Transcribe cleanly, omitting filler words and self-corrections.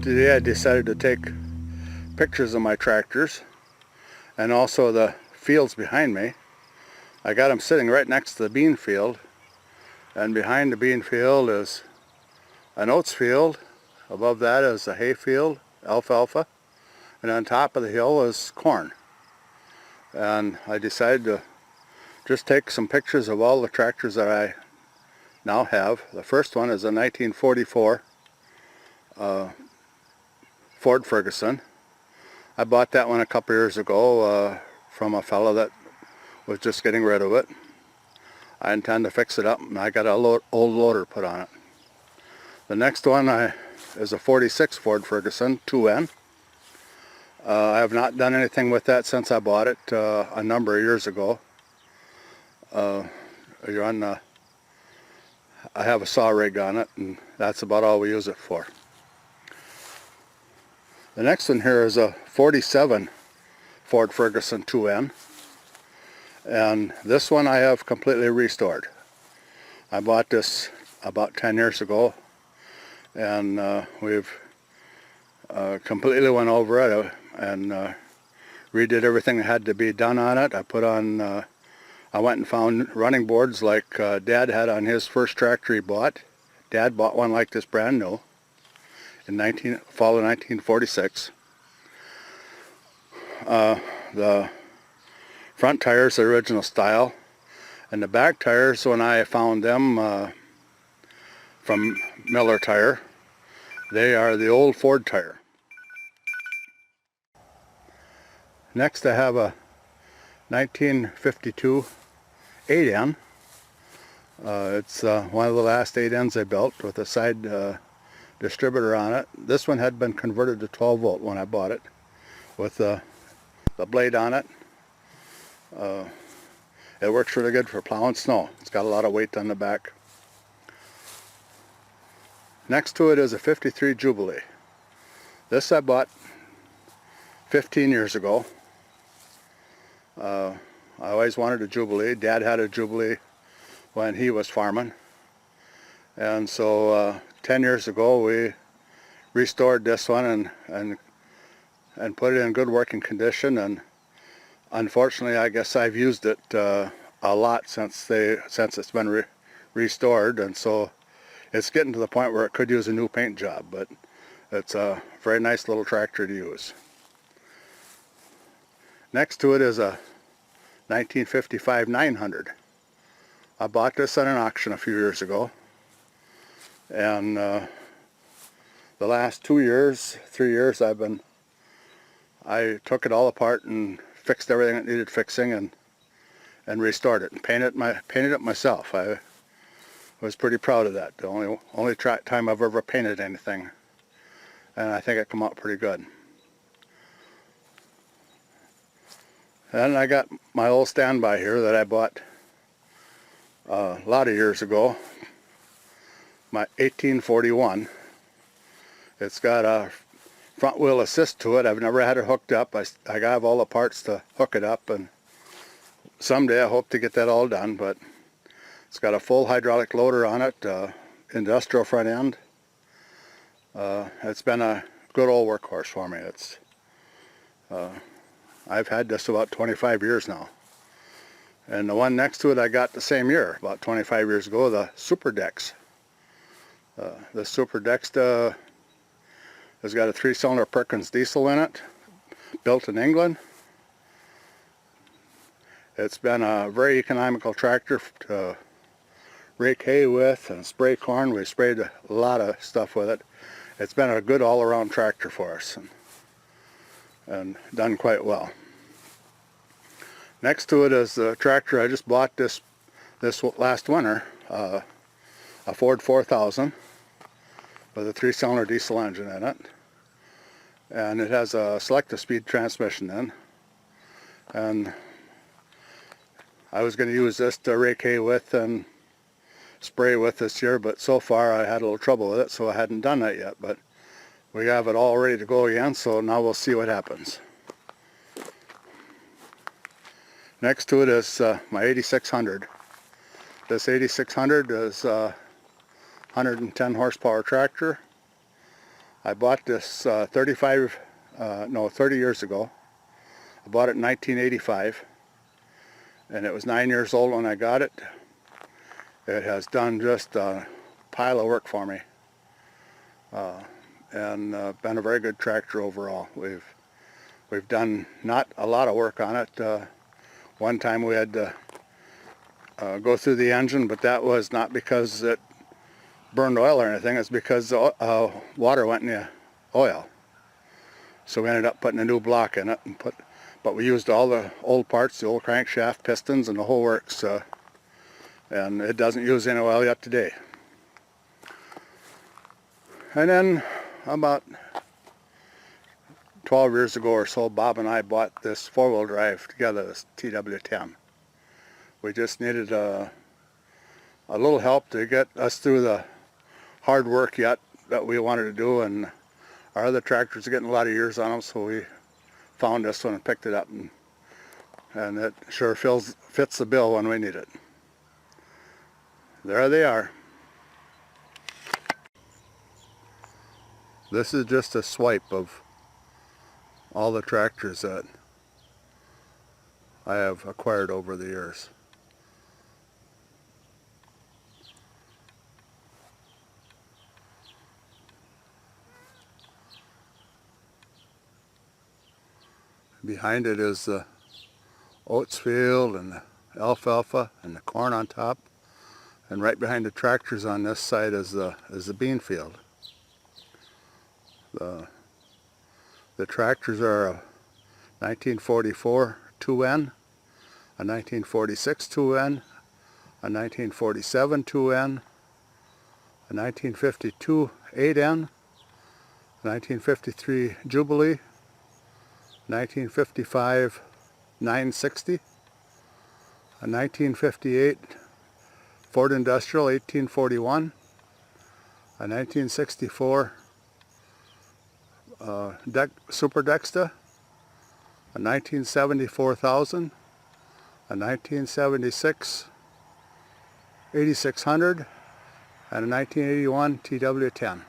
Today I decided to take pictures of my tractors and also the fields behind me. I got them sitting right next to the bean field, and behind the bean field is an oats field. Above that is a hay field, alfalfa, and on top of the hill is corn. And I decided to just take some pictures of all the tractors that I now have. The first one is a 1944 Ford Ferguson. I bought that one a couple years ago from a fellow that was just getting rid of it. I intend to fix it up, and I got a old loader put on it. The next one is a 46 Ford Ferguson 2N. I have not done anything with that since I bought it a number of years ago. I have a saw rig on it, and that's about all we use it for. The next one here is a 47 Ford Ferguson 2N, and this one I have completely restored. I bought this about 10 years ago, and we've completely went over it and redid everything that had to be done on it. I went and found running boards like Dad had on his first tractor he bought. Dad bought one like this brand new in fall of 1946. The front tires are original style, and the back tires, when I found them from Miller Tire, they are the old Ford tire. Next I have a 1952 8N. It's one of the last 8Ns I built with a side distributor on it. This one had been converted to 12 volt when I bought it, with the blade on it. It works really good for plowing snow. It's got a lot of weight on the back. Next to it is a 53 Jubilee. This I bought 15 years ago. I always wanted a Jubilee. Dad had a Jubilee when he was farming, and so 10 years ago we restored this one and put it in good working condition. And unfortunately, I guess I've used it a lot since it's been restored, and so it's getting to the point where it could use a new paint job, but it's a very nice little tractor to use. Next to it is a 1955 900. I bought this at an auction a few years ago, and the last 3 years I took it all apart and fixed everything that needed fixing and restored it and painted it myself. I was pretty proud of that. The only time I've ever painted anything, and I think it came out pretty good. And I got my old standby here that I bought a lot of years ago, my 1841. It's got a front wheel assist to it. I've never had it hooked up. I have all the parts to hook it up, and someday I hope to get that all done. But it's got a full hydraulic loader on it, industrial front end. It's been a good old workhorse for me. I've had this about 25 years now. And the one next to it I got the same year, about 25 years ago, the Super Dex. The Super Dex has got a 3-cylinder Perkins diesel in it, built in England. It's been a very economical tractor to rake hay with and spray corn. We sprayed a lot of stuff with it. It's been a good all-around tractor for us, and done quite well. Next to it is the tractor I just bought this last winter, a Ford 4000 with a 3-cylinder diesel engine in it, and it has a select-to-speed transmission in. And I was going to use this to rake hay with and spray with this year, but so far I had a little trouble with it, so I hadn't done that yet. But we have it all ready to go again, so now we'll see what happens. Next to it is my 8600. This 8600 is a 110 horsepower tractor. I bought this 30 years ago. I bought it in 1985, and it was 9 years old when I got it. It has done just a pile of work for me, and been a very good tractor overall. We've done not a lot of work on it. One time we had to go through the engine, but that was not because it burned oil or anything. It's because water went in the oil. So we ended up putting a new block in it, but we used all the old parts, the old crankshaft, pistons, and the whole works. And it doesn't use any oil yet today. And then about 12 years ago or so, Bob and I bought this four-wheel drive together, this TW10. We just needed a little help to get us through the hard work yet that we wanted to do, and our other tractors are getting a lot of years on them, so we found this one and picked it up, and it sure fits the bill when we need it. There they are. This is just a swipe of all the tractors that I have acquired over the years. Behind it is the oats field and the alfalfa and the corn on top, and right behind the tractors on this side is the bean field. The tractors are a 1944 2N, a 1946 2N, a 1947 2N, a 1952 8N, a 1953 Jubilee, 1955 960, a 1958 Ford Industrial 1841, a 1964 Super Dexta, a 1974 1000, a 1976 8600, and a 1981 TW10.